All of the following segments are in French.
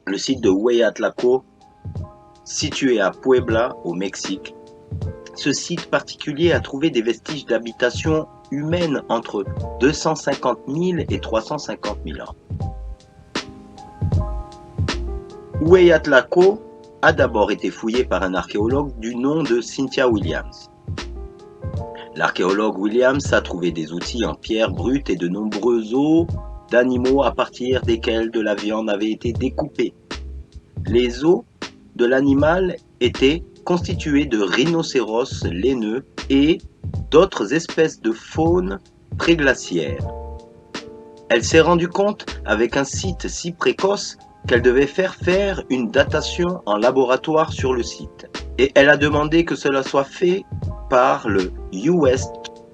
le site de Hueyatlaco, situé à Puebla, au Mexique. Ce site particulier a trouvé des vestiges d'habitation humaine entre 250 000 et 350 000 ans. Hueyatlaco a d'abord été fouillé par un archéologue du nom de Cynthia Williams. L'archéologue Williams a trouvé des outils en pierre brute et de nombreux os d'animaux à partir desquels de la viande avait été découpée. Les os de l'animal étaient constitués de rhinocéros laineux et d'autres espèces de faune préglaciaire. Elle s'est rendue compte, avec un site si précoce, qu'elle devait faire une datation en laboratoire sur le site. Et elle a demandé que cela soit fait par le US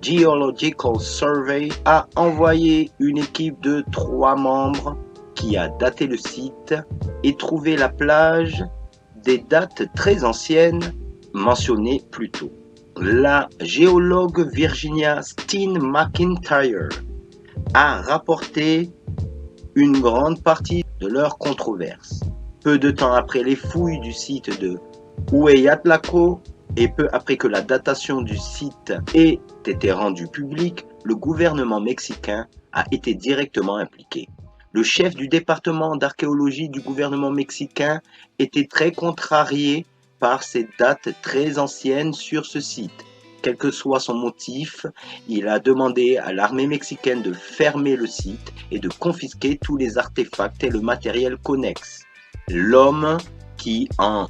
Geological Survey, a envoyé une équipe de 3 membres qui a daté le site et trouvé la plage des dates très anciennes mentionnées plus tôt. La géologue Virginia Steen McIntyre a rapporté une grande partie de leur controverse. Peu de temps après les fouilles du site de Hueyatlaco et peu après que la datation du site ait été rendue publique, le gouvernement mexicain a été directement impliqué. Le chef du département d'archéologie du gouvernement mexicain était très contrarié par ces dates très anciennes sur ce site. Quel que soit son motif, il a demandé à l'armée mexicaine de fermer le site et de confisquer tous les artefacts et le matériel connexe. L'homme qui en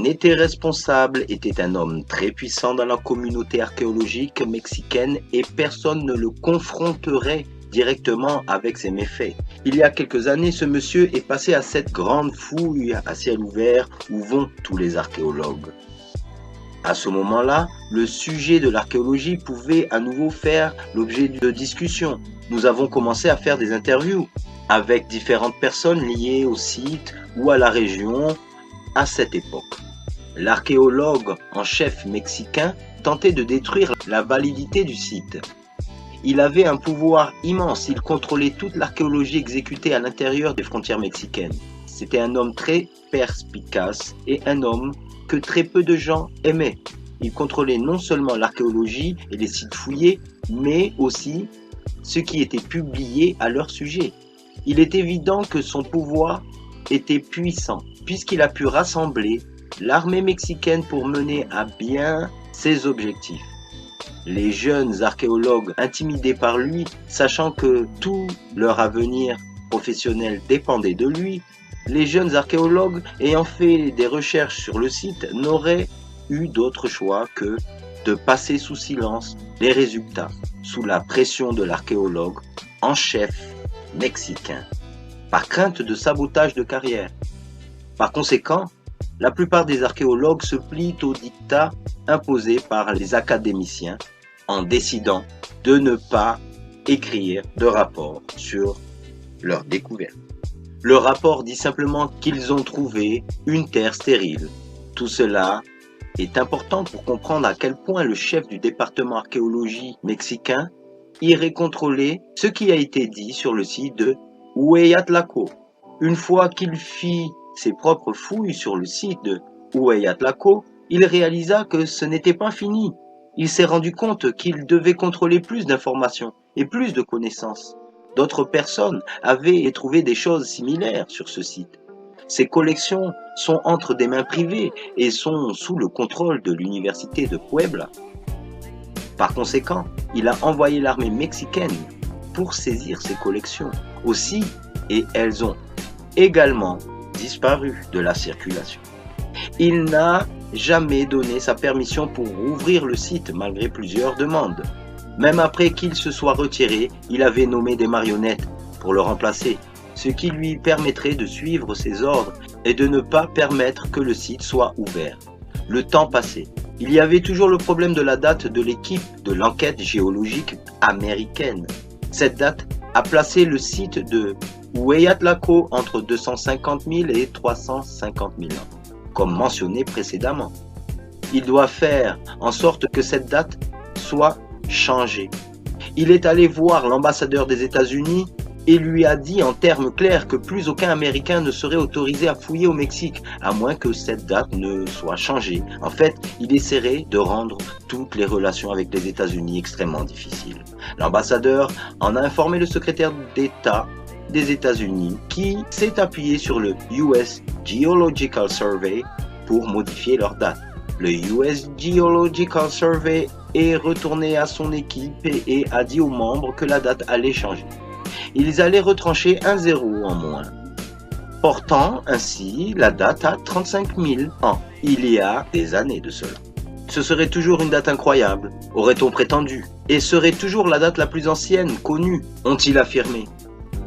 était responsable était un homme très puissant dans la communauté archéologique mexicaine et personne ne le confronterait directement avec ses méfaits. Il y a quelques années, ce monsieur est passé à cette grande fouille à ciel ouvert où vont tous les archéologues. À ce moment-là, le sujet de l'archéologie pouvait à nouveau faire l'objet de discussions. Nous avons commencé à faire des interviews avec différentes personnes liées au site ou à la région à cette époque. L'archéologue en chef mexicain tentait de détruire la validité du site. Il avait un pouvoir immense, il contrôlait toute l'archéologie exécutée à l'intérieur des frontières mexicaines. C'était un homme très perspicace et un homme que très peu de gens aimaient. Il contrôlait non seulement l'archéologie et les sites fouillés, mais aussi ce qui était publié à leur sujet. Il est évident que son pouvoir était puissant, puisqu'il a pu rassembler l'armée mexicaine pour mener à bien ses objectifs. Les jeunes archéologues intimidés par lui, sachant que tout leur avenir professionnel dépendait de lui, les jeunes archéologues ayant fait des recherches sur le site n'auraient eu d'autre choix que de passer sous silence les résultats, sous la pression de l'archéologue en chef mexicain, par crainte de sabotage de carrière. Par conséquent, la plupart des archéologues se plient au diktat imposé par les académiciens en décidant de ne pas écrire de rapport sur leur découverte. Le rapport dit simplement qu'ils ont trouvé une terre stérile. Tout cela est important pour comprendre à quel point le chef du département archéologie mexicain irait contrôler ce qui a été dit sur le site de Hueyatlaco. Une fois qu'il fit ses propres fouilles sur le site de Hueyatlaco, il réalisa que ce n'était pas fini. Il s'est rendu compte qu'il devait contrôler plus d'informations et plus de connaissances. D'autres personnes avaient trouvé des choses similaires sur ce site. Ces collections sont entre des mains privées et sont sous le contrôle de l'université de Puebla. Par conséquent, il a envoyé l'armée mexicaine pour saisir ces collections aussi, et elles ont également disparu de la circulation. Il n'a jamais donné sa permission pour ouvrir le site malgré plusieurs demandes. Même après qu'il se soit retiré, il avait nommé des marionnettes pour le remplacer, ce qui lui permettrait de suivre ses ordres et de ne pas permettre que le site soit ouvert. Le temps passait. Il y avait toujours le problème de la date de l'équipe de l'enquête géologique américaine. Cette date a placé le site de Hueyatlaco entre 250 000 et 350 000 ans, comme mentionné précédemment. Il doit faire en sorte que cette date soit changée. Il est allé voir l'ambassadeur des États-Unis et lui a dit en termes clairs que plus aucun Américain ne serait autorisé à fouiller au Mexique, à moins que cette date ne soit changée. En fait, il essaierait de rendre toutes les relations avec les États-Unis extrêmement difficiles. L'ambassadeur en a informé le secrétaire d'État des États-Unis qui s'est appuyé sur le US Geological Survey pour modifier leur date. Le US Geological Survey est retourné à son équipe et a dit aux membres que la date allait changer. Ils allaient retrancher un zéro en moins, portant ainsi la date à 35 000 ans, il y a des années de cela. Ce serait toujours une date incroyable, aurait-on prétendu, et serait toujours la date la plus ancienne connue, ont-ils affirmé.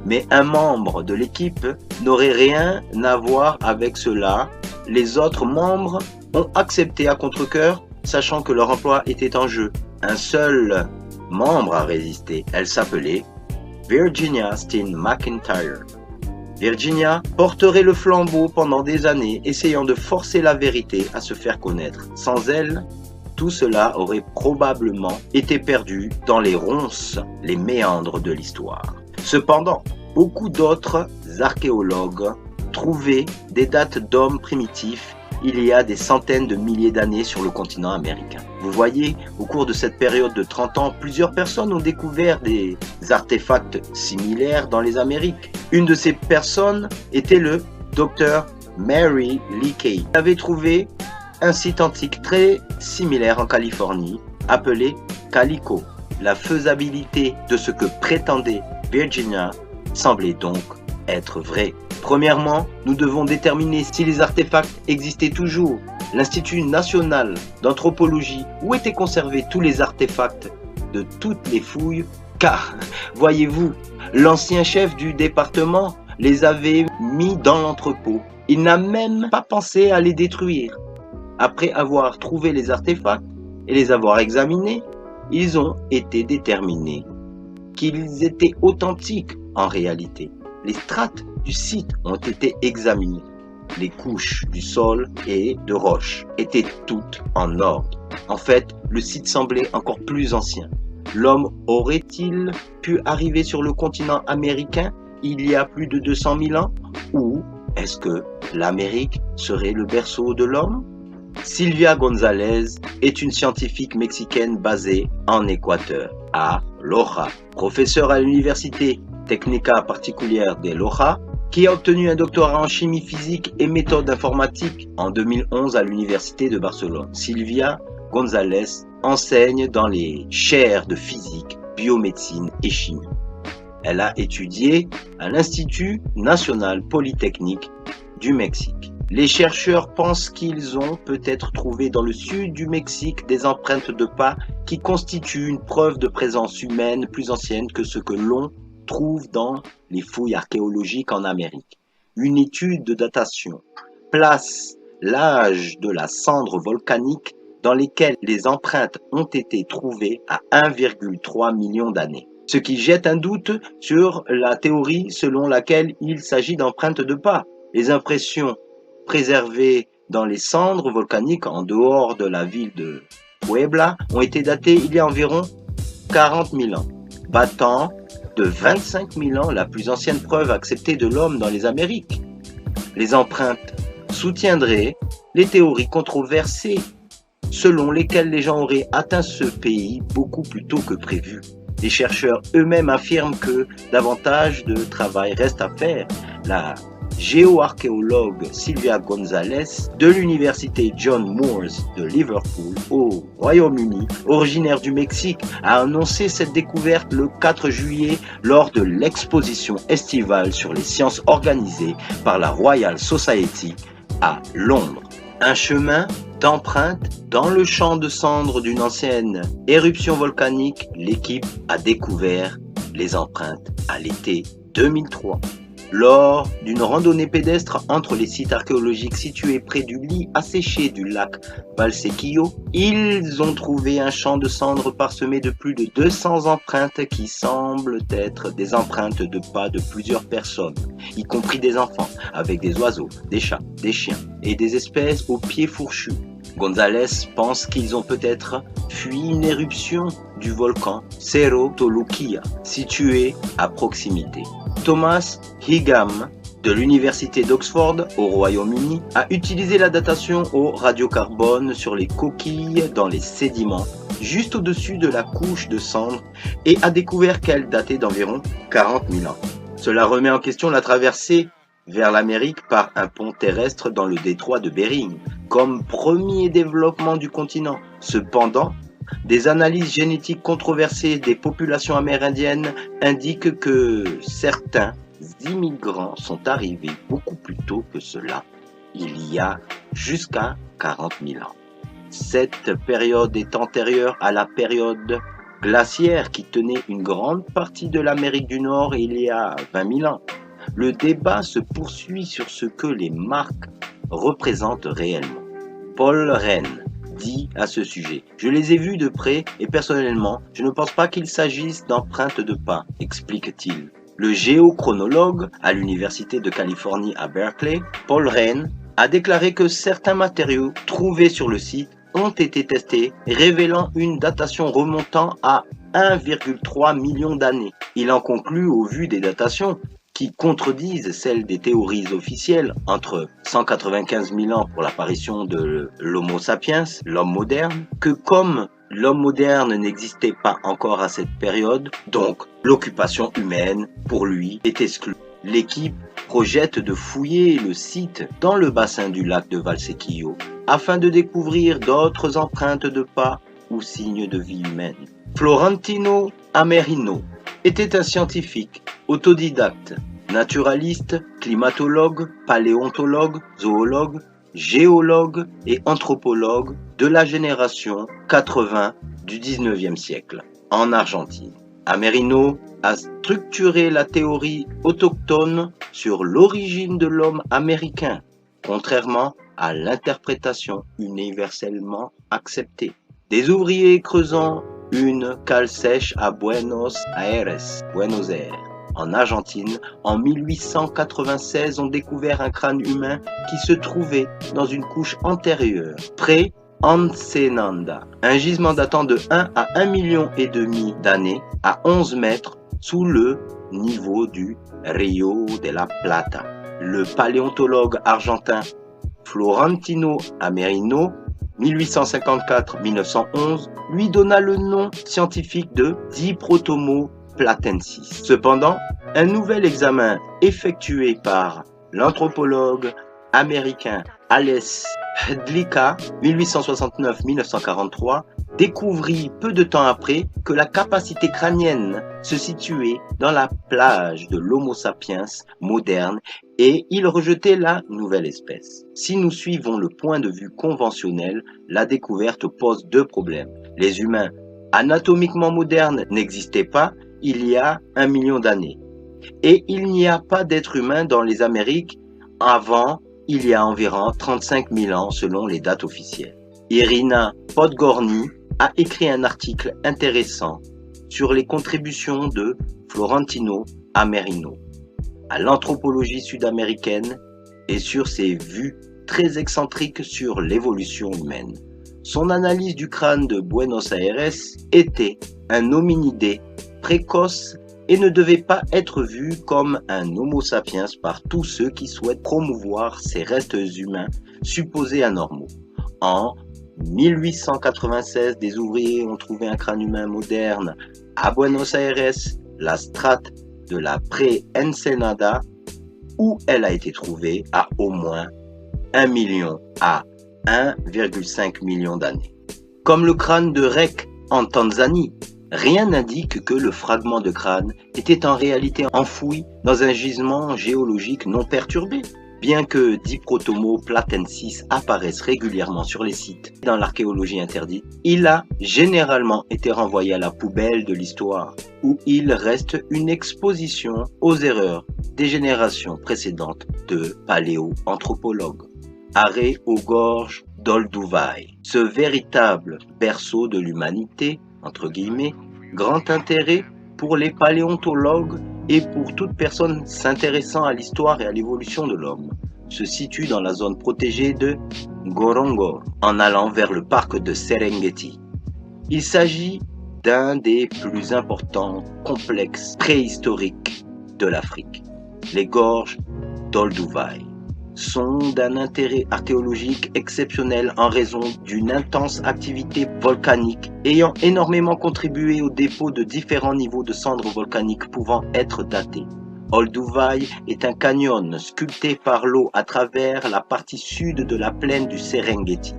Mais un membre de l'équipe n'aurait rien à voir avec cela. Les autres membres ont accepté à contre-cœur, sachant que leur emploi était en jeu. Un seul membre a résisté. Elle s'appelait Virginia Steen McIntyre. Virginia porterait le flambeau pendant des années, essayant de forcer la vérité à se faire connaître. Sans elle, tout cela aurait probablement été perdu dans les ronces, les méandres de l'histoire. Cependant, beaucoup d'autres archéologues trouvaient des dates d'hommes primitifs il y a des centaines de milliers d'années sur le continent américain. Vous voyez, au cours de cette période de 30 ans, plusieurs personnes ont découvert des artefacts similaires dans les Amériques. Une de ces personnes était le Dr. Mary Lee Kay. Elle avait trouvé un site antique très similaire en Californie, appelé Calico. La faisabilité de ce que prétendait Virginia semblait donc être vraie. Premièrement, nous devons déterminer si les artefacts existaient toujours. L'Institut national d'anthropologie, où étaient conservés tous les artefacts de toutes les fouilles, car, voyez-vous, l'ancien chef du département les avait mis dans l'entrepôt. Il n'a même pas pensé à les détruire. Après avoir trouvé les artefacts et les avoir examinés, ils ont été déterminés qu'ils étaient authentiques en réalité. Les strates du site ont été examinées. Les couches du sol et de roches étaient toutes en ordre. En fait, le site semblait encore plus ancien. L'homme aurait-il pu arriver sur le continent américain il y a plus de 200 000 ans? Ou est-ce que l'Amérique serait le berceau de l'homme? Silvia González est une scientifique mexicaine basée en Équateur, à Loja, professeure à l'université Técnica Particulière de Loja, qui a obtenu un doctorat en chimie physique et méthode informatique en 2011 à l'université de Barcelone. Silvia González enseigne dans les chaires de physique, biomédecine et chimie. Elle a étudié à l'Institut national polytechnique du Mexique. Les chercheurs pensent qu'ils ont peut-être trouvé dans le sud du Mexique des empreintes de pas qui constituent une preuve de présence humaine plus ancienne que ce que l'on trouve dans les fouilles archéologiques en Amérique. Une étude de datation place l'âge de la cendre volcanique dans lesquelles les empreintes ont été trouvées à 1,3 million d'années. Ce qui jette un doute sur la théorie selon laquelle il s'agit d'empreintes de pas. Les impressions préservées dans les cendres volcaniques en dehors de la ville de Puebla ont été datées il y a environ 40 000 ans, battant de 25 000 ans la plus ancienne preuve acceptée de l'homme dans les Amériques. Les empreintes soutiendraient les théories controversées selon lesquelles les gens auraient atteint ce pays beaucoup plus tôt que prévu. Les chercheurs eux-mêmes affirment que davantage de travail reste à faire. La géoarchéologue Silvia González de l'université John Moores de Liverpool au Royaume-Uni, originaire du Mexique, a annoncé cette découverte le 4 juillet lors de l'exposition estivale sur les sciences organisée par la Royal Society à Londres. Un chemin d'empreintes dans le champ de cendres d'une ancienne éruption volcanique, l'équipe a découvert les empreintes à l'été 2003. Lors d'une randonnée pédestre entre les sites archéologiques situés près du lit asséché du lac Valsequillo, ils ont trouvé un champ de cendres parsemé de plus de 200 empreintes qui semblent être des empreintes de pas de plusieurs personnes, y compris des enfants, avec des oiseaux, des chats, des chiens et des espèces aux pieds fourchus. González pense qu'ils ont peut-être fui une éruption du volcan Cerro Toluquia, situé à proximité. Thomas Higham, de l'université d'Oxford au Royaume-Uni, a utilisé la datation au radiocarbone sur les coquilles dans les sédiments, juste au-dessus de la couche de cendres, et a découvert qu'elle datait d'environ 40 000 ans. Cela remet en question la traversée vers l'Amérique par un pont terrestre dans le détroit de Bering, comme premier développement du continent. Cependant, des analyses génétiques controversées des populations amérindiennes indiquent que certains immigrants sont arrivés beaucoup plus tôt que cela, il y a jusqu'à 40 000 ans. Cette période est antérieure à la période glaciaire qui tenait une grande partie de l'Amérique du Nord il y a 20 000 ans. Le débat se poursuit sur ce que les marques représentent réellement. Paul Rennes dit à ce sujet: « Je les ai vus de près et personnellement, je ne pense pas qu'il s'agisse d'empreintes de pas », explique-t-il. Le géochronologue à l'Université de Californie à Berkeley, Paul Rennes, a déclaré que certains matériaux trouvés sur le site ont été testés, révélant une datation remontant à 1,3 million d'années. Il en conclut, au vu des datations, qui contredisent celles des théories officielles, entre 195 000 ans pour l'apparition de l'Homo sapiens, l'homme moderne, que comme l'homme moderne n'existait pas encore à cette période, donc l'occupation humaine, pour lui, est exclue. L'équipe projette de fouiller le site dans le bassin du lac de Valsequillo afin de découvrir d'autres empreintes de pas ou signes de vie humaine. Florentino Amerino était un scientifique autodidacte, naturaliste, climatologue, paléontologue, zoologue, géologue et anthropologue de la génération 80 du 19e siècle en Argentine. Amerino a structuré la théorie autochtone sur l'origine de l'homme américain, contrairement à l'interprétation universellement acceptée. Des ouvriers creusant une cale sèche à Buenos Aires, en Argentine, en 1896, ont découvert un crâne humain qui se trouvait dans une couche antérieure, pré-Ensenada, un gisement datant de 1 à 1,5 million d'années, à 11 mètres sous le niveau du Rio de la Plata. Le paléontologue argentin Florentino Amerino, 1854-1911, lui donna le nom scientifique de Diprotomo platensis. Cependant, un nouvel examen effectué par l'anthropologue américain Ales Hedlicka, 1869-1943, découvrit peu de temps après que la capacité crânienne se situait dans la plage de l'Homo sapiens moderne et il rejetait la nouvelle espèce. Si nous suivons le point de vue conventionnel, la découverte pose deux problèmes. Les humains anatomiquement modernes n'existaient pas il y a 1 million d'années. Et il n'y a pas d'être humain dans les Amériques avant il y a environ 35 000 ans selon les dates officielles. Irina Podgorny a écrit un article intéressant sur les contributions de Florentino Amerino à l'anthropologie sud-américaine et sur ses vues très excentriques sur l'évolution humaine. Son analyse du crâne de Buenos Aires était un hominidé précoce et ne devait pas être vu comme un Homo sapiens par tous ceux qui souhaitent promouvoir ces restes humains supposés anormaux. En 1896, des ouvriers ont trouvé un crâne humain moderne à Buenos Aires, la strate de la pré-Ensenada, où elle a été trouvée à au moins 1 million à 1,5 million d'années. Comme le crâne de Rek en Tanzanie, rien n'indique que le fragment de crâne était en réalité enfoui dans un gisement géologique non perturbé. Bien que Diprotomo platensis apparaisse régulièrement sur les sites dans l'archéologie interdite, il a généralement été renvoyé à la poubelle de l'histoire, où il reste une exposition aux erreurs des générations précédentes de paléoanthropologues. Arrêt aux gorges d'Olduvai, ce véritable berceau de l'humanité, entre guillemets, grand intérêt pour les paléontologues et pour toute personne s'intéressant à l'histoire et à l'évolution de l'homme. se situe dans la zone protégée de Ngorongoro, en allant vers le parc de Serengeti. Il s'agit d'un des plus importants complexes préhistoriques de l'Afrique. Les gorges d'Olduvai sont d'un intérêt archéologique exceptionnel en raison d'une intense activité volcanique ayant énormément contribué au dépôt de différents niveaux de cendres volcaniques pouvant être datés. Olduvai est un canyon sculpté par l'eau à travers la partie sud de la plaine du Serengeti.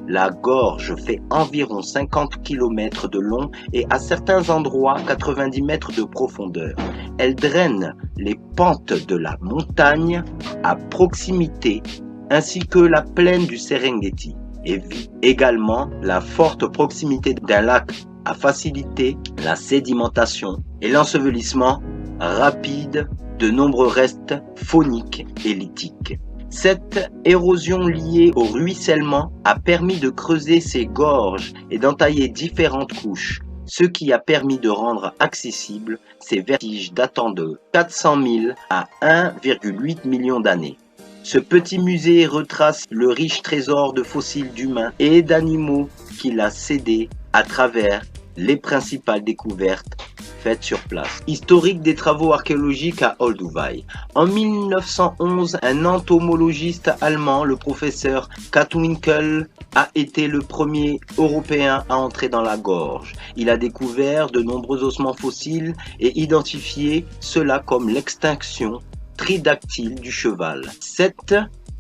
La gorge fait environ 50 km de long et à certains endroits 90 mètres de profondeur. Elle draine les pentes de la montagne à proximité ainsi que la plaine du Serengeti et vit également la forte proximité d'un lac à faciliter la sédimentation et l'ensevelissement rapide de nombreux restes fauniques et lithiques. Cette érosion liée au ruissellement a permis de creuser ces gorges et d'entailler différentes couches, ce qui a permis de rendre accessibles ces vestiges datant de 400 000 à 1,8 million d'années. Ce petit musée retrace le riche trésor de fossiles d'humains et d'animaux qu'il a cédé à travers les principales découvertes faites sur place. Historique des travaux archéologiques à Olduvai. En 1911, un entomologiste allemand, le professeur Katwinkel, a été le premier Européen à entrer dans la gorge. Il a découvert de nombreux ossements fossiles et identifié cela comme l'extinction tridactyle du cheval. Cette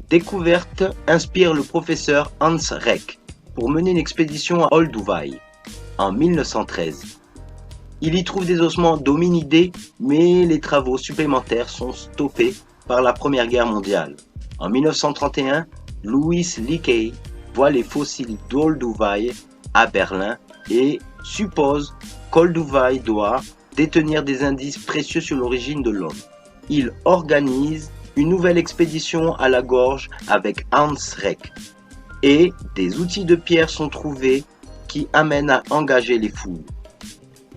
découverte inspire le professeur Hans Reck pour mener une expédition à Olduvai en 1913. Il y trouve des ossements d'hominidés, mais les travaux supplémentaires sont stoppés par la Première Guerre mondiale. En 1931, Louis Leakey voit les fossiles d'Olduvai à Berlin et suppose qu'Olduvai doit détenir des indices précieux sur l'origine de l'homme. Il organise une nouvelle expédition à la gorge avec Hans Reck et des outils de pierre sont trouvés qui amènent à engager les fouilles.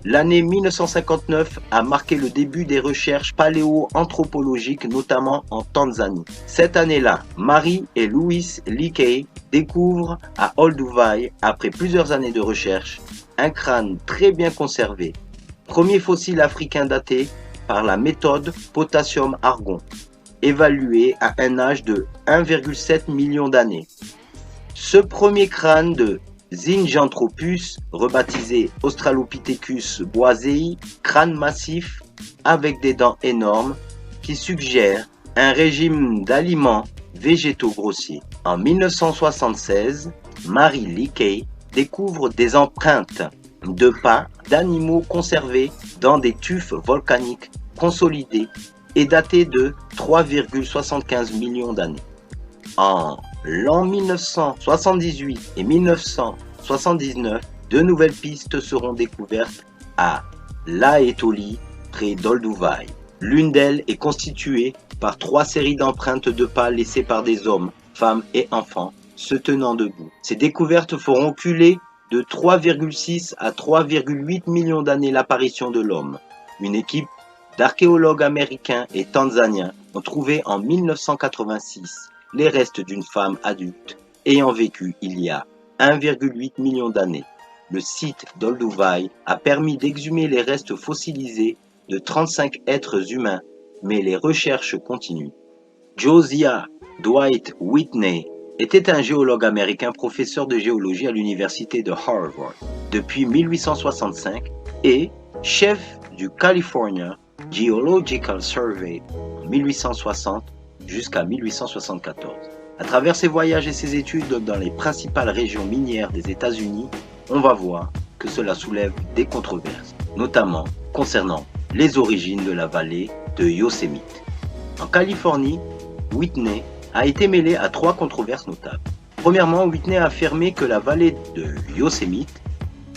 L'année 1959 a marqué le début des recherches paléo-anthropologiques, notamment en Tanzanie. Cette année-là, Marie et Louis Leakey découvrent à Olduvai, après plusieurs années de recherche, un crâne très bien conservé, premier fossile africain daté par la méthode potassium-argon, évalué à un âge de 1,7 million d'années. Ce premier crâne de Zinjanthropus, rebaptisé Australopithecus boisei, crâne massif avec des dents énormes qui suggère un régime d'aliments végétaux grossiers. En 1976, Marie Leakey découvre des empreintes de pas d'animaux conservés dans des tufs volcaniques consolidés et datés de 3,75 millions d'années. En l'an 1978 et 1979, deux nouvelles pistes seront découvertes à Laetoli, près d'Olduvai. L'une d'elles est constituée par 3 séries d'empreintes de pas laissées par des hommes, femmes et enfants se tenant debout. Ces découvertes feront reculer de 3,6 à 3,8 millions d'années l'apparition de l'homme. Une équipe d'archéologues américains et tanzaniens ont trouvé en 1986 les restes d'une femme adulte ayant vécu il y a 1,8 million d'années. Le site d'Olduvai a permis d'exhumer les restes fossilisés de 35 êtres humains, mais les recherches continuent. Josiah Dwight Whitney était un géologue américain, professeur de géologie à l'université de Harvard depuis 1865 et chef du California Geological Survey en 1860 jusqu'à 1874. À travers ses voyages et ses études dans les principales régions minières des États-Unis, on va voir que cela soulève des controverses, notamment concernant les origines de la vallée de Yosemite. En Californie, Whitney a été mêlé à 3 controverses notables. Premièrement, Whitney a affirmé que la vallée de Yosemite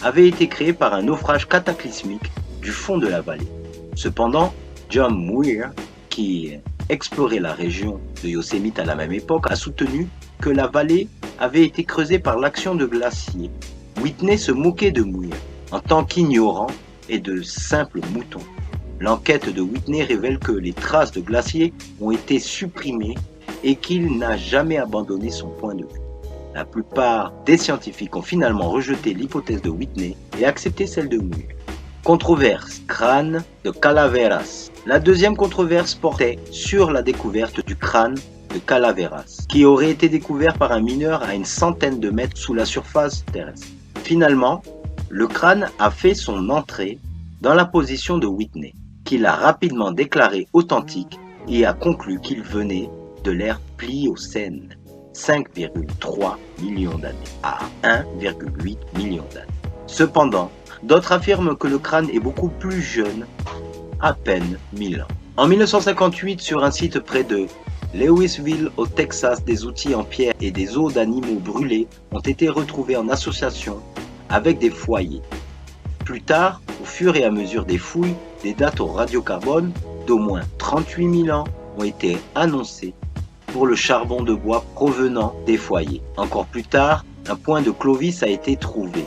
avait été créée par un naufrage cataclysmique du fond de la vallée. Cependant, John Muir, qui explorait la région de Yosemite à la même époque, a soutenu que la vallée avait été creusée par l'action de glaciers. Whitney se moquait de Muir en tant qu'ignorant et de simple mouton. L'enquête de Whitney révèle que les traces de glaciers ont été supprimées et qu'il n'a jamais abandonné son point de vue. La plupart des scientifiques ont finalement rejeté l'hypothèse de Whitney et accepté celle de Muir. Controverse, crâne de Calaveras. La deuxième controverse portait sur la découverte du crâne de Calaveras, qui aurait été découvert par un mineur à une centaine de mètres sous la surface terrestre. Finalement, le crâne a fait son entrée dans la position de Whitney, qu'il a rapidement déclaré authentique et a conclu qu'il venait de l'ère Pliocène, 5,3 millions d'années à 1,8 million d'années. Cependant, d'autres affirment que le crâne est beaucoup plus jeune, à peine 1000 ans. En 1958, sur un site près de Louisville, au Texas, des outils en pierre et des os d'animaux brûlés ont été retrouvés en association avec des foyers. Plus tard, au fur et à mesure des fouilles, des dates au radiocarbone d'au moins 38 000 ans ont été annoncées pour le charbon de bois provenant des foyers. Encore plus tard, un point de Clovis a été trouvé.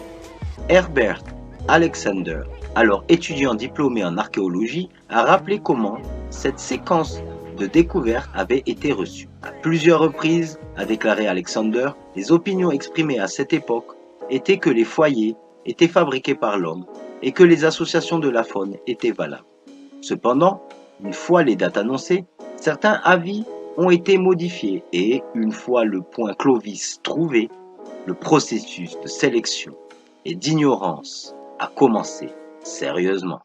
Herbert Alexander, alors étudiant diplômé en archéologie, a rappelé comment cette séquence de découverte avait été reçue. À plusieurs reprises, a déclaré Alexander, les opinions exprimées à cette époque étaient que les foyers étaient fabriqués par l'homme et que les associations de la faune étaient valables. Cependant, une fois les dates annoncées, certains avis ont été modifiés et, une fois le point Clovis trouvé, le processus de sélection et d'ignorance a commencé sérieusement.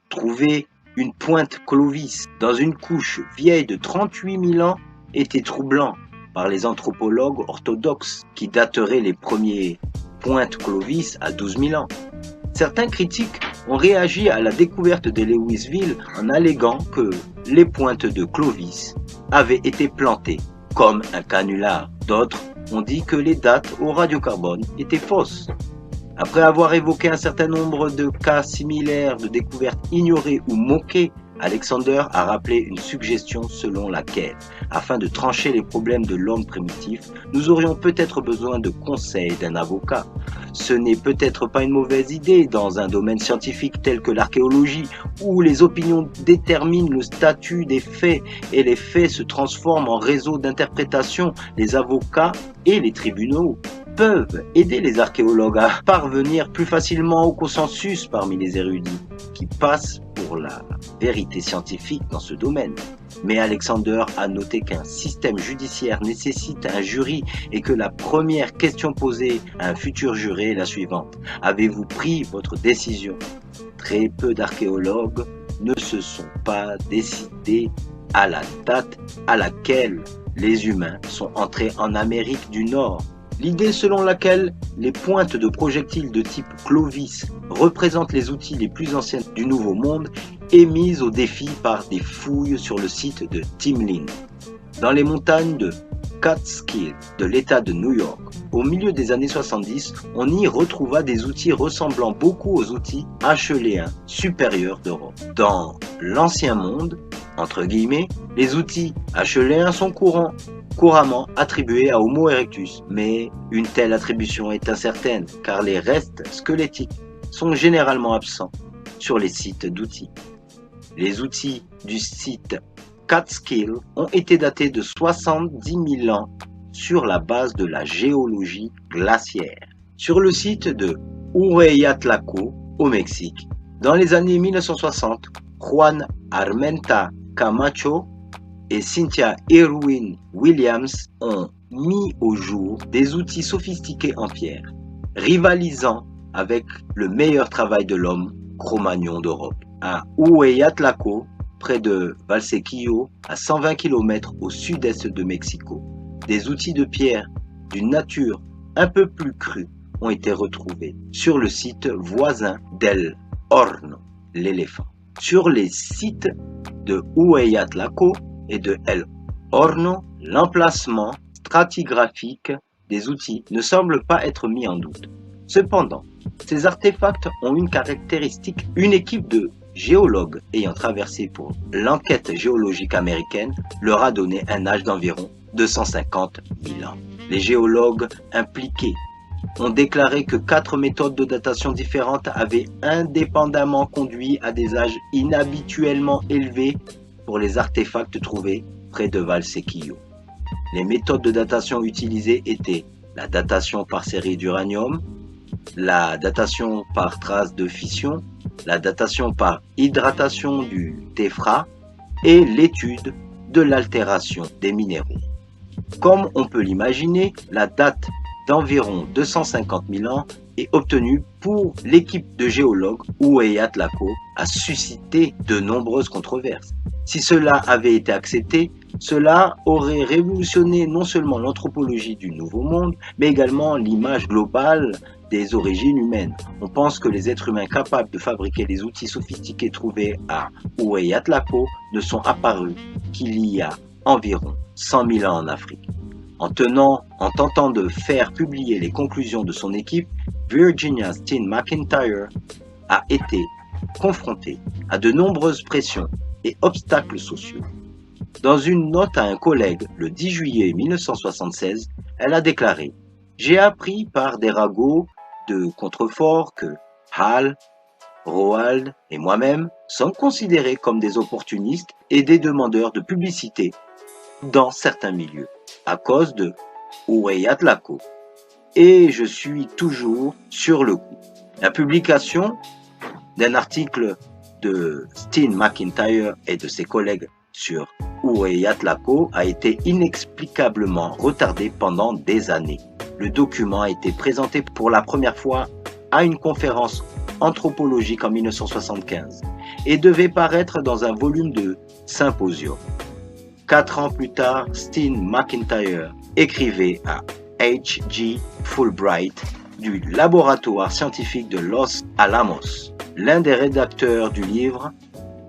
Trouver une pointe Clovis dans une couche vieille de 38 000 ans était troublant par les anthropologues orthodoxes qui dateraient les premiers pointes Clovis à 12 000 ans. Certains critiques ont réagi à la découverte de Louisville en alléguant que les pointes de Clovis avaient été plantées comme un canular. D'autres ont dit que les dates au radiocarbone étaient fausses. Après avoir évoqué un certain nombre de cas similaires de découvertes ignorées ou moquées, Alexander a rappelé une suggestion selon laquelle, afin de trancher les problèmes de l'homme primitif, nous aurions peut-être besoin de conseils d'un avocat. Ce n'est peut-être pas une mauvaise idée dans un domaine scientifique tel que l'archéologie, où les opinions déterminent le statut des faits et les faits se transforment en réseau d'interprétation. Les avocats et les tribunaux peuvent aider les archéologues à parvenir plus facilement au consensus parmi les érudits qui passent pour la vérité scientifique dans ce domaine. Mais Alexander a noté qu'un système judiciaire nécessite un jury et que la première question posée à un futur juré est la suivante. Avez-vous pris votre décision? Très peu d'archéologues ne se sont pas décidés à la date à laquelle les humains sont entrés en Amérique du Nord. L'idée selon laquelle les pointes de projectiles de type Clovis représentent les outils les plus anciens du Nouveau Monde est mise au défi par des fouilles sur le site de Timlin, dans les montagnes de Catskill de l'État de New York. Au milieu des années 70, on y retrouva des outils ressemblant beaucoup aux outils acheléens supérieurs d'Europe. Dans l'Ancien Monde, entre guillemets, les outils acheléens sont couramment attribués à Homo erectus, mais une telle attribution est incertaine car les restes squelettiques sont généralement absents sur les sites d'outils. Les outils du site Catskill ont été datés de 70 000 ans sur la base de la géologie glaciaire. Sur le site de Hueyatlaco, au Mexique, dans les années 1960, Juan Armenta Camacho et Cynthia Irwin Williams ont mis au jour des outils sophistiqués en pierre, rivalisant avec le meilleur travail de l'homme Cro-Magnon d'Europe. À Hueyatlaco, près de Valsequillo, à 120 km au sud-est de Mexico, des outils de pierre d'une nature un peu plus crue ont été retrouvés sur le site voisin d'El Horno, l'éléphant. Sur les sites de Hueyatlaco et de El Horno, l'emplacement stratigraphique des outils ne semble pas être mis en doute. Cependant, ces artefacts ont une caractéristique. Une équipe de géologues ayant traversé pour l'enquête géologique américaine leur a donné un âge d'environ 250 000 ans. Les géologues impliqués ont déclaré que 4 méthodes de datation différentes avaient indépendamment conduit à des âges inhabituellement élevés pour les artefacts trouvés près de Valsequillo. Les méthodes de datation utilisées étaient la datation par série d'uranium, la datation par trace de fission, la datation par hydratation du téphra et l'étude de l'altération des minéraux. Comme on peut l'imaginer, la date d'environ 250 000 ans est obtenue pour l'équipe de géologues Oueyat Lako a suscité de nombreuses controverses. Si cela avait été accepté, cela aurait révolutionné non seulement l'anthropologie du Nouveau Monde, mais également l'image globale des origines humaines. On pense que les êtres humains capables de fabriquer les outils sophistiqués trouvés à Oueyat Lako ne sont apparus qu'il y a environ 100 000 ans en Afrique. En tentant de faire publier les conclusions de son équipe, Virginia Steen McIntyre a été confrontée à de nombreuses pressions et obstacles sociaux. Dans une note à un collègue le 10 juillet 1976, elle a déclaré « J'ai appris par des ragots de contreforts que Hal, Roald et moi-même sommes considérés comme des opportunistes et des demandeurs de publicité dans certains milieux, à cause de Oueyat Lako. Et je suis toujours sur le coup. » La publication d'un article de Steen McIntyre et de ses collègues sur Oueyat Lako a été inexplicablement retardée pendant des années. Le document a été présenté pour la première fois à une conférence anthropologique en 1975 et devait paraître dans un volume de symposium. 4 ans plus tard, Steen McIntyre écrivait à H.G. Fulbright du laboratoire scientifique de Los Alamos, l'un des rédacteurs du livre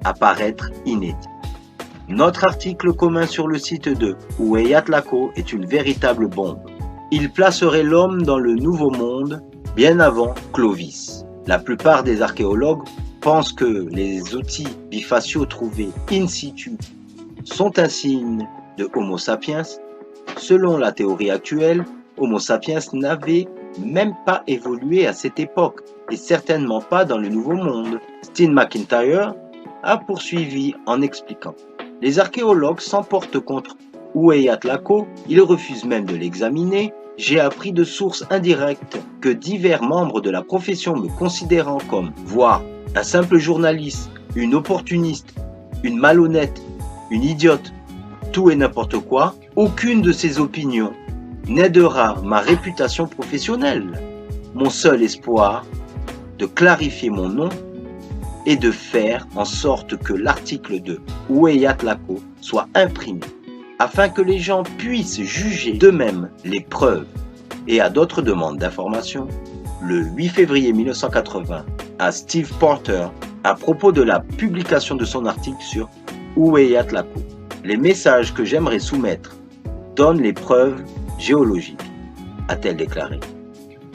à paraître inédit. Notre article commun sur le site de Oueyat Lako est une véritable bombe. Il placerait l'homme dans le Nouveau Monde bien avant Clovis. La plupart des archéologues pensent que les outils bifaciaux trouvés in situ sont un signe de Homo sapiens. Selon la théorie actuelle, Homo sapiens n'avait même pas évolué à cette époque et certainement pas dans le Nouveau Monde. Steen McIntyre a poursuivi en expliquant « Les archéologues s'emportent contre Oueyat Lako, ils refusent même de l'examiner. J'ai appris de sources indirectes que divers membres de la profession me considérant comme, voire un simple journaliste, une opportuniste, une malhonnête, une idiote, tout et n'importe quoi, aucune de ces opinions n'aidera ma réputation professionnelle. Mon seul espoir de clarifier mon nom est de faire en sorte que l'article de Oueyat Lako soit imprimé, afin que les gens puissent juger d'eux-mêmes les preuves. » Et à d'autres demandes d'informations, le 8 février 1980, à Steve Porter, à propos de la publication de son article sur Oueyat Lako. Les messages que j'aimerais soumettre donnent les preuves géologiques, a-t-elle déclaré.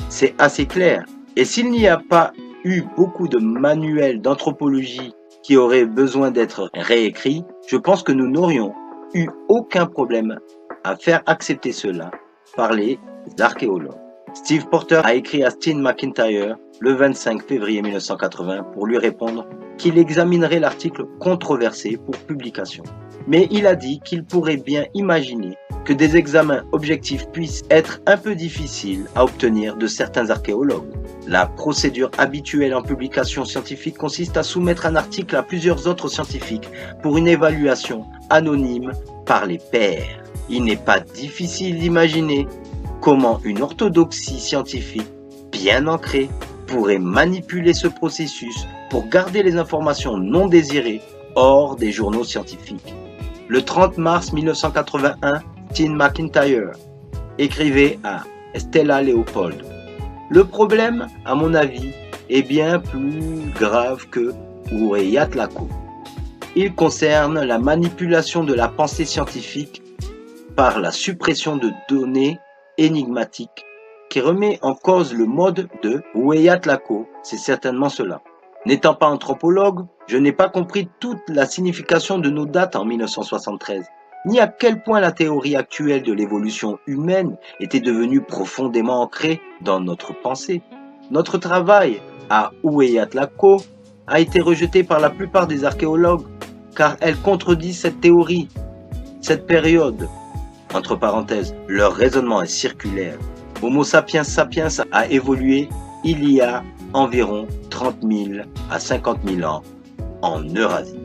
C'est assez clair. Et s'il n'y a pas eu beaucoup de manuels d'anthropologie qui auraient besoin d'être réécrits, je pense que nous n'aurions eu aucun problème à faire accepter cela par les archéologues. Steve Porter a écrit à Steen McIntyre le 25 février 1980 pour lui répondre qu'il examinerait l'article controversé pour publication. Mais il a dit qu'il pourrait bien imaginer que des examens objectifs puissent être un peu difficiles à obtenir de certains archéologues. La procédure habituelle en publication scientifique consiste à soumettre un article à plusieurs autres scientifiques pour une évaluation anonyme par les pairs. Il n'est pas difficile d'imaginer comment une orthodoxie scientifique bien ancrée pourrait manipuler ce processus pour garder les informations non désirées hors des journaux scientifiques. Le 30 mars 1981, Steen McIntyre écrivait à Stella Leopold. Le problème, à mon avis, est bien plus grave que Oueyat Lako. Il concerne la manipulation de la pensée scientifique par la suppression de données énigmatiques qui remet en cause le mode de Oueyat Lako. C'est certainement cela. N'étant pas anthropologue, je n'ai pas compris toute la signification de nos dates en 1973, ni à quel point la théorie actuelle de l'évolution humaine était devenue profondément ancrée dans notre pensée. Notre travail à Oueyat Lako a été rejeté par la plupart des archéologues, car elle contredit cette théorie. Cette période entre parenthèses, leur raisonnement est circulaire. Homo sapiens sapiens a évolué il y a environ 30 000 à 50 000 ans en Eurasie.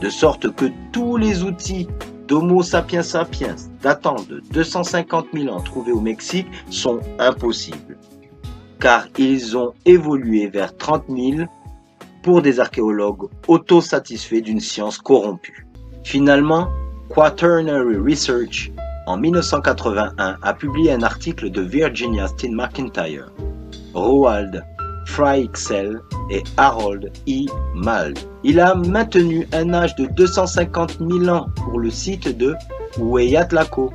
De sorte que tous les outils d'Homo sapiens sapiens datant de 250 000 ans trouvés au Mexique sont impossibles, car ils ont évolué vers 30 000 pour des archéologues autosatisfaits d'une science corrompue. Finalement, Quaternary Research en 1981 a publié un article de Virginia Steen McIntyre, Roald Fryxell et Harold E. Mald. Il a maintenu un âge de 250 000 ans pour le site de Hueyatlaco.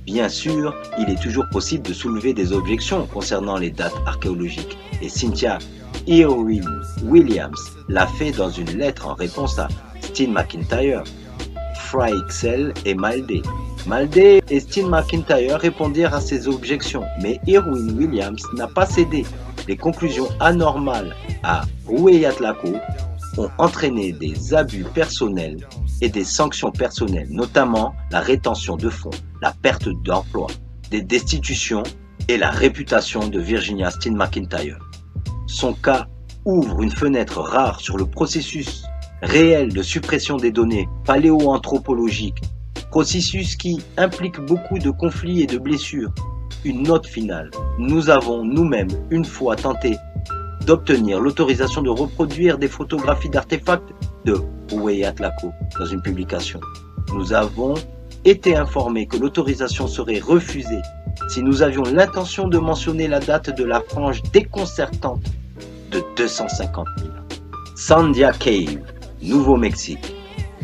Bien sûr, il est toujours possible de soulever des objections concernant les dates archéologiques et Cynthia Irwin Williams l'a fait dans une lettre en réponse à Steen McIntyre, Fryxell et Maldé. Maldé et Steen McIntyre répondirent à ces objections, mais Irwin Williams n'a pas cédé. Les conclusions anormales à Hueyatlaco ont entraîné des abus personnels et des sanctions personnelles, notamment la rétention de fonds, la perte d'emploi, des destitutions et la réputation de Virginia Steen McIntyre. Son cas ouvre une fenêtre rare sur le processus réel de suppression des données paléoanthropologiques, processus qui implique beaucoup de conflits et de blessures. Une note finale. Nous avons nous-mêmes une fois tenté d'obtenir l'autorisation de reproduire des photographies d'artefacts de Hueyatlaco dans une publication. Nous avons été informés que l'autorisation serait refusée si nous avions l'intention de mentionner la date de la frange déconcertante de 250 000 ans. Sandia Cave, Nouveau-Mexique.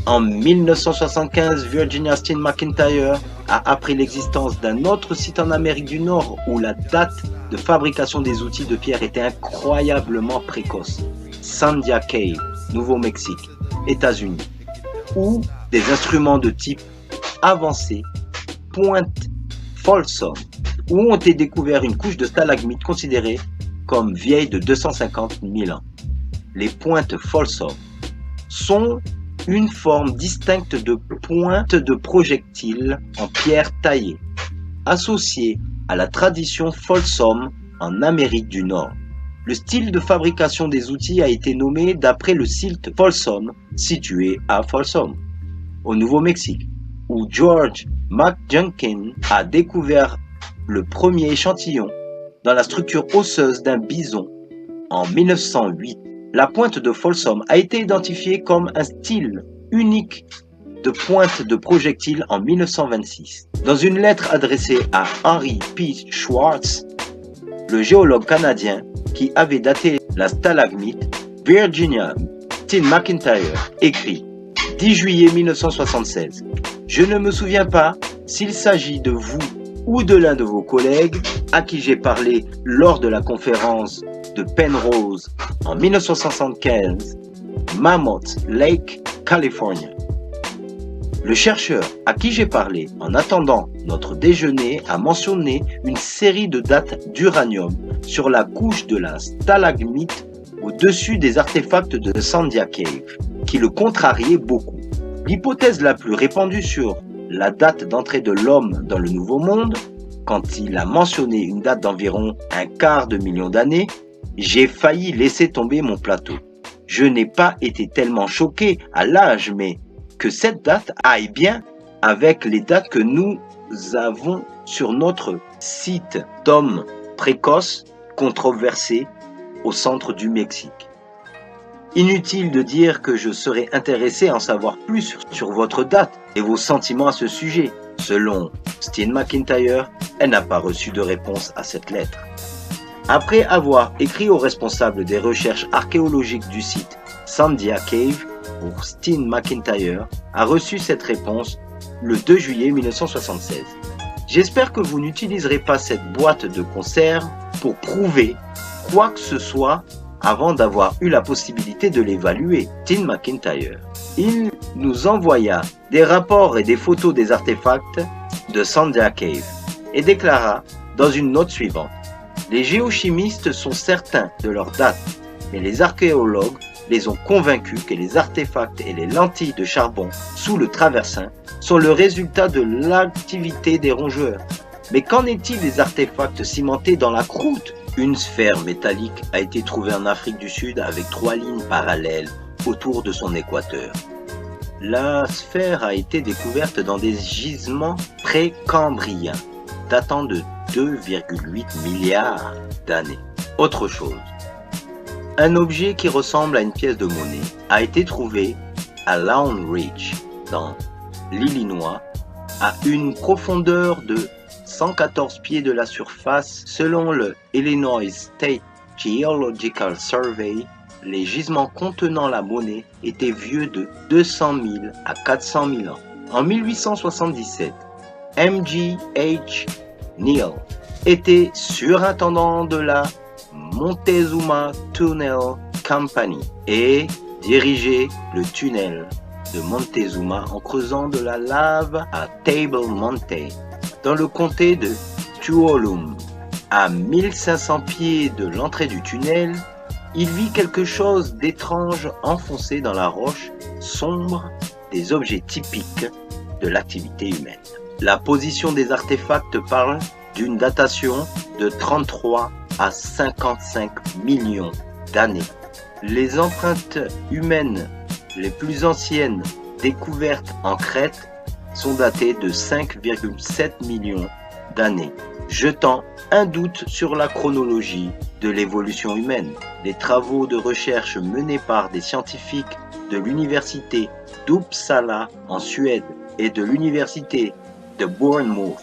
En 1975, Virginia Steen McIntyre a appris l'existence d'un autre site en Amérique du Nord où la date de fabrication des outils de pierre était incroyablement précoce. Sandia Cave, Nouveau-Mexique, États-Unis, où des instruments de type avancé pointent Folsom, où ont été découverts une couche de stalagmites considérée comme vieille de 250 000 ans. Les pointes Folsom sont une forme distincte de pointe de projectile en pierre taillée, associée à la tradition Folsom en Amérique du Nord. Le style de fabrication des outils a été nommé d'après le site Folsom situé à Folsom, au Nouveau-Mexique, où George McJunkin a découvert le premier échantillon dans la structure osseuse d'un bison en 1908. La pointe de Folsom a été identifiée comme un style unique de pointe de projectile en 1926. Dans une lettre adressée à Henry P. Schwartz, le géologue canadien qui avait daté la stalagmite, Virginia Steen McIntyre écrit « 10 juillet 1976. Je ne me souviens pas s'il s'agit de vous ou de l'un de vos collègues à qui j'ai parlé lors de la conférence de Penrose en 1975, Mammoth Lake, California. Le chercheur à qui j'ai parlé en attendant notre déjeuner a mentionné une série de dates d'uranium sur la couche de la stalagmite au-dessus des artefacts de Sandia Cave, qui le contrariaient beaucoup. L'hypothèse la plus répandue sur la date d'entrée de l'homme dans le Nouveau Monde, quand il a mentionné une date d'environ 1/4 million d'années, j'ai failli laisser tomber mon plateau. Je n'ai pas été tellement choqué à l'âge, mais que cette date aille bien avec les dates que nous avons sur notre site d'hommes précoces controversés au centre du Mexique. Inutile de dire que je serais intéressé à en savoir plus sur votre date et vos sentiments à ce sujet. Selon Steen McIntyre, elle n'a pas reçu de réponse à cette lettre. Après avoir écrit aux responsables des recherches archéologiques du site Sandia Cave, pour Steen McIntyre a reçu cette réponse le 2 juillet 1976. J'espère que vous n'utiliserez pas cette boîte de conserve pour prouver quoi que ce soit avant d'avoir eu la possibilité de l'évaluer. Steen McIntyre. Il nous envoya des rapports et des photos des artefacts de Sandia Cave et déclara dans une note suivante: les géochimistes sont certains de leur date, mais les archéologues les ont convaincus que les artefacts et les lentilles de charbon sous le traversin sont le résultat de l'activité des rongeurs. Mais qu'en est-il des artefacts cimentés dans la croûte? Une sphère métallique a été trouvée en Afrique du Sud avec 3 lignes parallèles autour de son équateur. La sphère a été découverte dans des gisements précambriens datant de 2,8 milliards d'années. Autre chose, un objet qui ressemble à une pièce de monnaie a été trouvé à Lone Ridge, dans l'Illinois, à une profondeur de 114 pieds de la surface. Selon le Illinois State Geological Survey, les gisements contenant la monnaie étaient vieux de 200 000 à 400 000 ans. En 1877, M.G.H. Neal était surintendant de la Montezuma Tunnel Company et dirigeait le tunnel de Montezuma en creusant de la lave à Table Mountain, dans le comté de Tuolumne. À 1500 pieds de l'entrée du tunnel, il vit quelque chose d'étrange enfoncé dans la roche sombre, des objets typiques de l'activité humaine. La position des artefacts parle d'une datation de 33 à 55 millions d'années. Les empreintes humaines les plus anciennes découvertes en Crète sont datées de 5,7 millions d'années, jetant un doute sur la chronologie de l'évolution humaine. Les travaux de recherche menés par des scientifiques de l'université d'Uppsala en Suède et de l'université de Bournemouth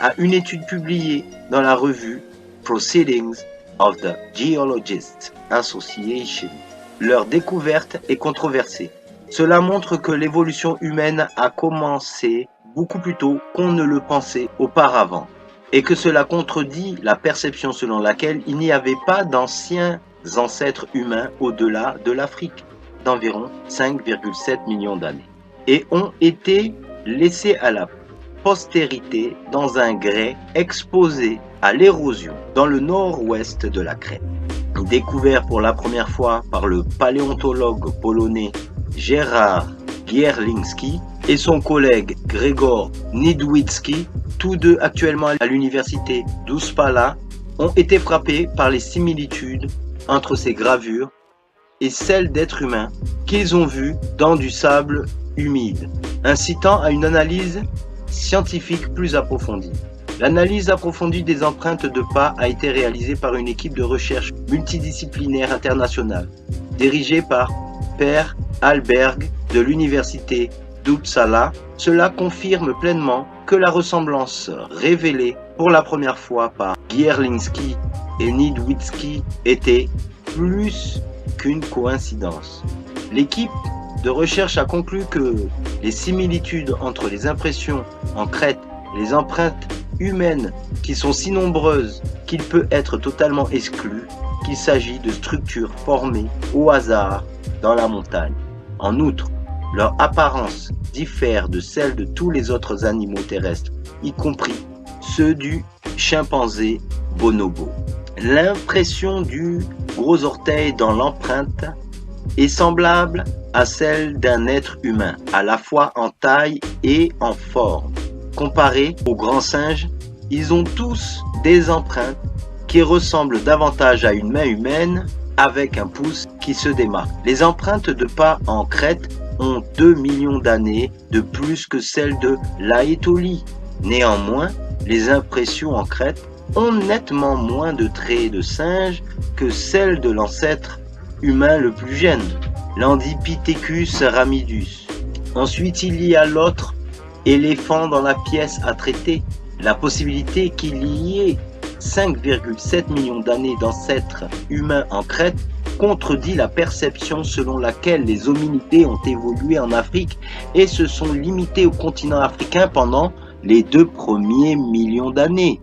à une étude publiée dans la revue Proceedings of the Geologists Association. Leur découverte est controversée. Cela montre que l'évolution humaine a commencé beaucoup plus tôt qu'on ne le pensait auparavant, et que cela contredit la perception selon laquelle il n'y avait pas d'anciens ancêtres humains au-delà de l'Afrique, d'environ 5,7 millions d'années, et ont été laissés à la postérité dans un grès exposé à l'érosion dans le nord-ouest de la Crète. Découvert pour la première fois par le paléontologue polonais Gerard Gierlinski et son collègue Grzegorz Niedźwiecki, tous deux actuellement à l'université d'Uppsala, ont été frappés par les similitudes entre ces gravures et celles d'êtres humains qu'ils ont vues dans du sable humide, incitant à une analyse scientifique plus approfondie. L'analyse approfondie des empreintes de pas a été réalisée par une équipe de recherche multidisciplinaire internationale, dirigée par Per Hallberg de l'université d'Uppsala. Cela confirme pleinement que la ressemblance révélée pour la première fois par Gierlinski et Niedźwiecki était plus qu'une coïncidence. L'équipe de recherche a conclu que les similitudes entre les impressions en Crète et les empreintes humaines qui sont si nombreuses qu'il peut être totalement exclu qu'il s'agit de structures formées au hasard dans la montagne. En outre, leur apparence diffère de celle de tous les autres animaux terrestres, y compris ceux du chimpanzé bonobo. L'impression du gros orteil dans l'empreinte est semblable à celle d'un être humain, à la fois en taille et en forme. Comparés aux grands singes, ils ont tous des empreintes qui ressemblent davantage à une main humaine avec un pouce qui se démarque. Les empreintes de pas en Crète ont 2 millions d'années de plus que celles de l'Aétolie. Néanmoins, les impressions en Crète ont nettement moins de traits de singe que celles de l'ancêtre humain le plus jeune, l'Andipithecus ramidus. Ensuite, il y a l'autre éléphant dans la pièce à traiter. La possibilité qu'il y ait 5,7 millions d'années d'ancêtres humains en Crète contredit la perception selon laquelle les hominidés ont évolué en Afrique et se sont limités au continent africain pendant les 2 premiers millions d'années,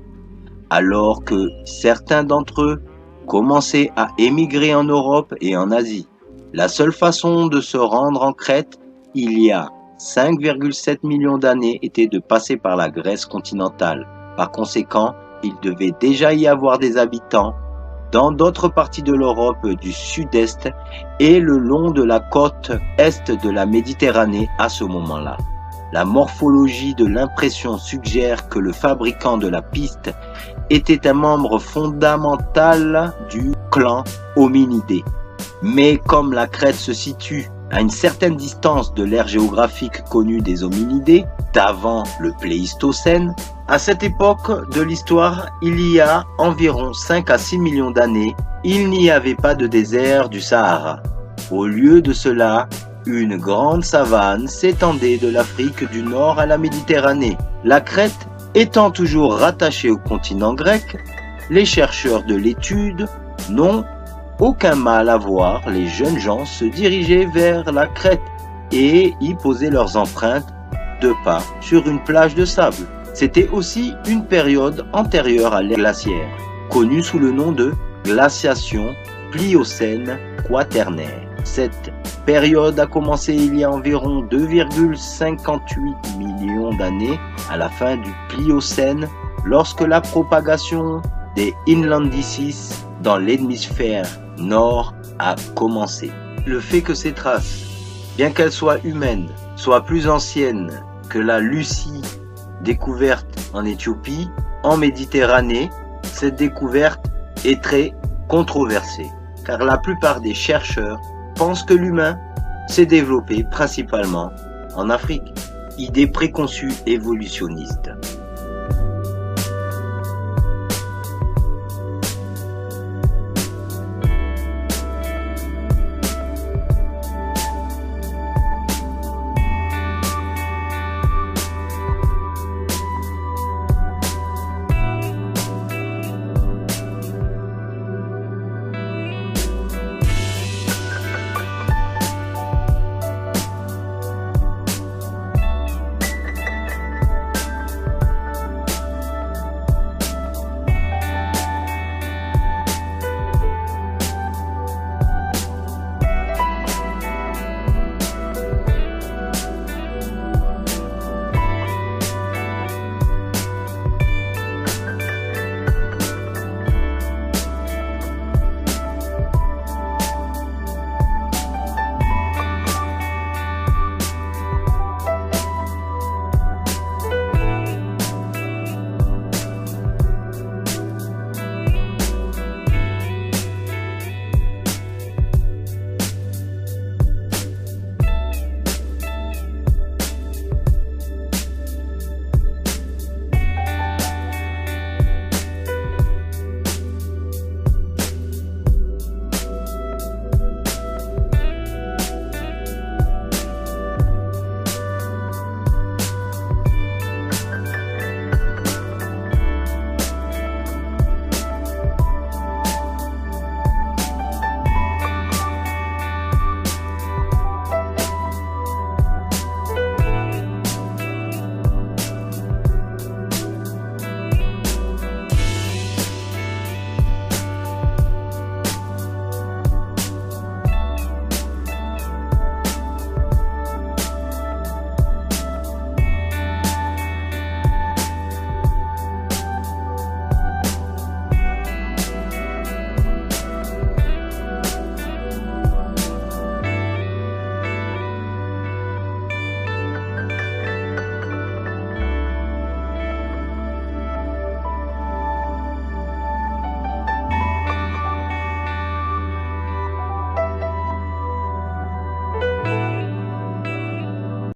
alors que certains d'entre eux commençaient à émigrer en Europe et en Asie. La seule façon de se rendre en Crète, il y a 5,7 millions d'années, était de passer par la Grèce continentale. Par conséquent, il devait déjà y avoir des habitants dans d'autres parties de l'Europe du sud-est et le long de la côte est de la Méditerranée à ce moment-là. La morphologie de l'impression suggère que le fabricant de la piste était un membre fondamental du clan hominidé. Mais comme la Crète se situe à une certaine distance de l'ère géographique connue des hominidés, d'avant le Pléistocène, à cette époque de l'histoire, il y a environ 5 à 6 millions d'années, il n'y avait pas de désert du Sahara. Au lieu de cela, une grande savane s'étendait de l'Afrique du Nord à la Méditerranée. La Crète étant toujours rattachée au continent grec, les chercheurs de l'étude n'ont aucun mal à voir les jeunes gens se diriger vers la Crète et y poser leurs empreintes de pas sur une plage de sable. C'était aussi une période antérieure à l'ère glaciaire, connue sous le nom de glaciation pliocène quaternaire. Cette période a commencé il y a environ 2,58 millions d'années à la fin du Pliocène, lorsque la propagation des Inlandicis dans l'hémisphère nord a commencé. Le fait que ces traces, bien qu'elles soient humaines, soient plus anciennes que la Lucie découverte en Éthiopie, en Méditerranée, cette découverte est très controversée, car la plupart des chercheurs pensent que l'humain s'est développé principalement en Afrique. Idée préconçue évolutionniste.